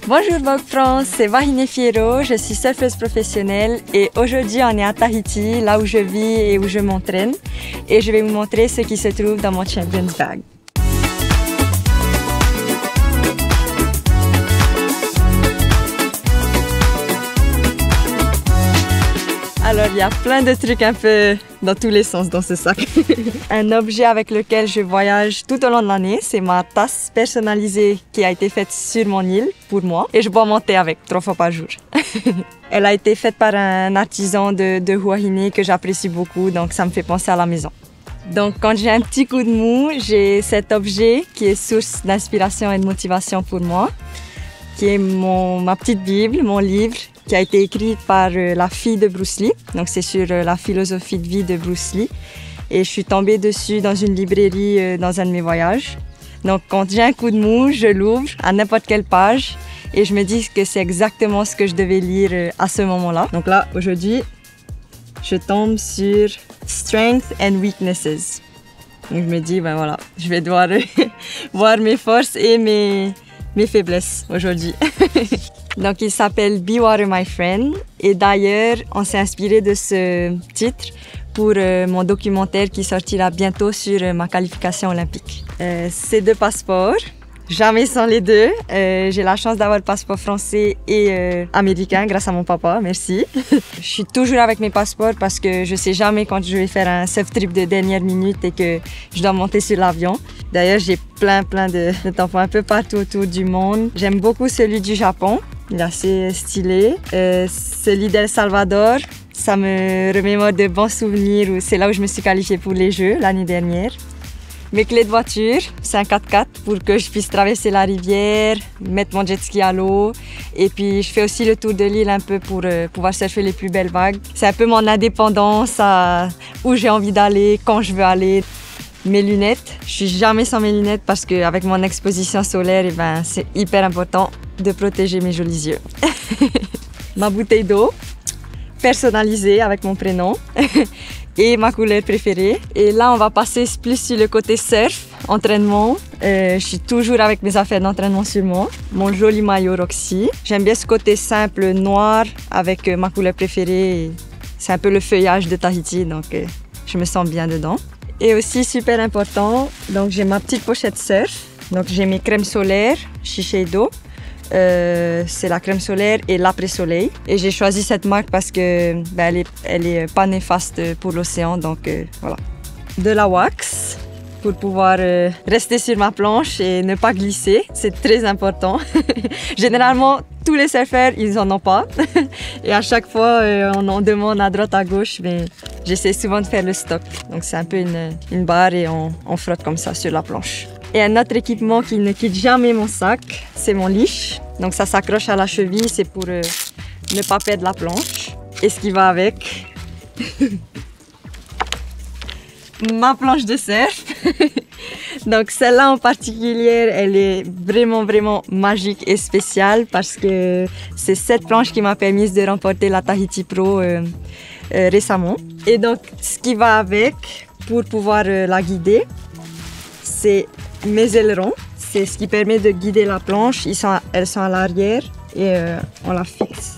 Bonjour Vogue France, c'est Vahiné Fierro, je suis surfeuse professionnelle et aujourd'hui on est à Tahiti, là où je vis et où je m'entraîne. Et je vais vous montrer ce qui se trouve dans mon Champions Bag. Alors il y a plein de trucs un peu dans tous les sens dans ce sac. Un objet avec lequel je voyage tout au long de l'année, c'est ma tasse personnalisée qui a été faite sur mon île pour moi. Et je bois mon thé avec 3 fois par jour. Elle a été faite par un artisan de Huahine que j'apprécie beaucoup, donc ça me fait penser à la maison. Donc quand j'ai un petit coup de mou, j'ai cet objet qui est source d'inspiration et de motivation pour moi, qui est ma petite Bible, mon livre, qui a été écrit par la fille de Bruce Lee. Donc c'est sur la philosophie de vie de Bruce Lee. Et je suis tombée dessus dans une librairie dans un de mes voyages. Donc quand j'ai un coup de mou, je l'ouvre à n'importe quelle page et je me dis que c'est exactement ce que je devais lire à ce moment-là. Donc là, aujourd'hui, je tombe sur Strengths and Weaknesses. Donc je me dis, ben voilà, je vais devoir voir mes forces et mes faiblesses aujourd'hui. Donc il s'appelle Be Water My Friend et d'ailleurs on s'est inspiré de ce titre pour mon documentaire qui sortira bientôt sur ma qualification olympique. Ces 2 passeports, jamais sans les 2. J'ai la chance d'avoir le passeport français et américain grâce à mon papa, merci. Je suis toujours avec mes passeports parce que je sais jamais quand je vais faire un surf trip de dernière minute et que je dois monter sur l'avion. D'ailleurs j'ai plein de tampons un peu partout autour du monde. J'aime beaucoup celui du Japon. Il est assez stylé. Celui d'El Salvador, ça me remémore de bons souvenirs. C'est là où je me suis qualifiée pour les Jeux l'année dernière. Mes clés de voiture, c'est un 4x4 pour que je puisse traverser la rivière, mettre mon jet ski à l'eau. Et puis je fais aussi le tour de l'île un peu pour pouvoir surfer les plus belles vagues. C'est un peu mon indépendance à où j'ai envie d'aller, quand je veux aller. Mes lunettes, je suis jamais sans mes lunettes parce qu'avec mon exposition solaire, c'est hyper important de protéger mes jolis yeux. Ma bouteille d'eau, personnalisée avec mon prénom et ma couleur préférée. Et là, on va passer plus sur le côté surf, entraînement. Je suis toujours avec mes affaires d'entraînement sur moi. Mon joli maillot Roxy. J'aime bien ce côté simple, noir, avec ma couleur préférée. C'est un peu le feuillage de Tahiti, donc je me sens bien dedans. Et aussi super important, donc j'ai ma petite pochette surf. Donc j'ai mes crèmes solaires Shiseido. C'est la crème solaire et l'après-soleil. Et j'ai choisi cette marque parce que elle est pas néfaste pour l'océan, donc voilà. De la wax pour pouvoir rester sur ma planche et ne pas glisser, c'est très important. Généralement, tous les surfeurs, ils en ont pas. Et à chaque fois, on en demande à droite, à gauche, mais j'essaie souvent de faire le stock. Donc c'est un peu une barre et on frotte comme ça sur la planche. Et un autre équipement qui ne quitte jamais mon sac, c'est mon leash. Donc ça s'accroche à la cheville, c'est pour ne pas perdre la planche. Et ce qui va avec, ma planche de surf. Donc celle-là en particulier, elle est vraiment magique et spéciale parce que c'est cette planche qui m'a permis de remporter la Tahiti Pro récemment. Et donc ce qui va avec pour pouvoir la guider, c'est mes ailerons. C'est ce qui permet de guider la planche. Elles sont à l'arrière et on la fixe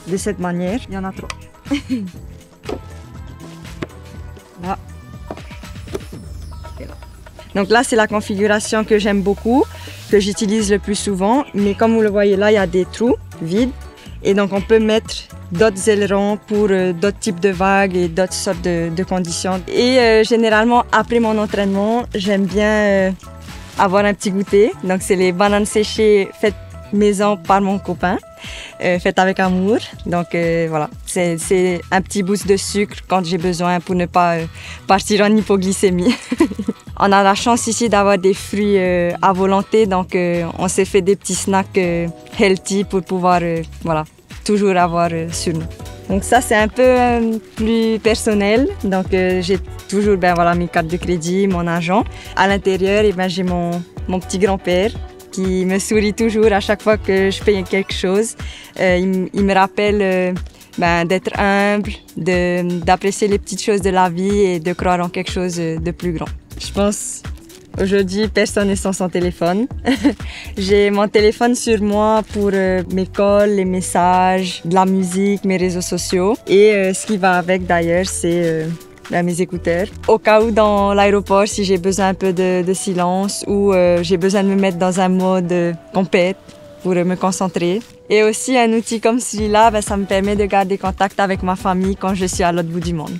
de cette manière. Il y en a 3. Là. Et là. Donc là, c'est la configuration que j'aime beaucoup, que j'utilise le plus souvent. Mais comme vous le voyez là, il y a des trous vides. Et donc on peut mettre d'autres ailerons pour d'autres types de vagues et d'autres sortes de conditions. Et généralement, après mon entraînement, j'aime bien avoir un petit goûter. Donc c'est les bananes séchées faites maison par mon copain, faites avec amour. Donc voilà, c'est un petit boost de sucre quand j'ai besoin pour ne pas partir en hypoglycémie. On a la chance ici d'avoir des fruits à volonté, donc on s'est fait des petits snacks healthy pour pouvoir voilà, toujours avoir sur nous. Donc ça c'est un peu plus personnel, donc j'ai toujours voilà, mes cartes de crédit, mon argent. À l'intérieur, j'ai mon petit grand-père qui me sourit toujours à chaque fois que je paye quelque chose. Il me rappelle d'être humble, d'apprécier les petites choses de la vie et de croire en quelque chose de plus grand. Je pense Aujourd'hui, personne n'est sans son téléphone. J'ai mon téléphone sur moi pour mes calls, les messages, de la musique, mes réseaux sociaux. Et ce qui va avec d'ailleurs, c'est mes écouteurs. Au cas où dans l'aéroport, si j'ai besoin un peu de silence ou j'ai besoin de me mettre dans un mode compète pour me concentrer. Et aussi un outil comme celui-là, ça me permet de garder contact avec ma famille quand je suis à l'autre bout du monde.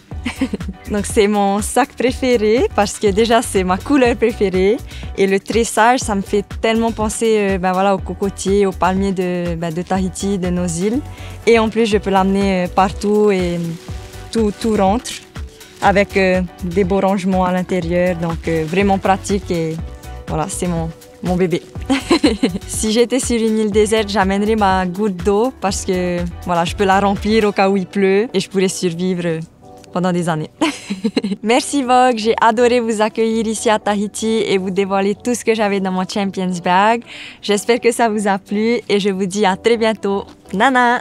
Donc c'est mon sac préféré parce que déjà c'est ma couleur préférée et le tressage ça me fait tellement penser aux cocotiers, aux palmiers de Tahiti, de nos îles. Et en plus je peux l'amener partout et tout rentre avec des beaux rangements à l'intérieur, donc vraiment pratique et voilà, c'est mon bébé. Si j'étais sur une île déserte, j'amènerais ma goutte d'eau parce que voilà, je peux la remplir au cas où il pleut et je pourrais survivre pendant des années. Merci Vogue, j'ai adoré vous accueillir ici à Tahiti et vous dévoiler tout ce que j'avais dans mon Champions Bag. J'espère que ça vous a plu et je vous dis à très bientôt. Nana!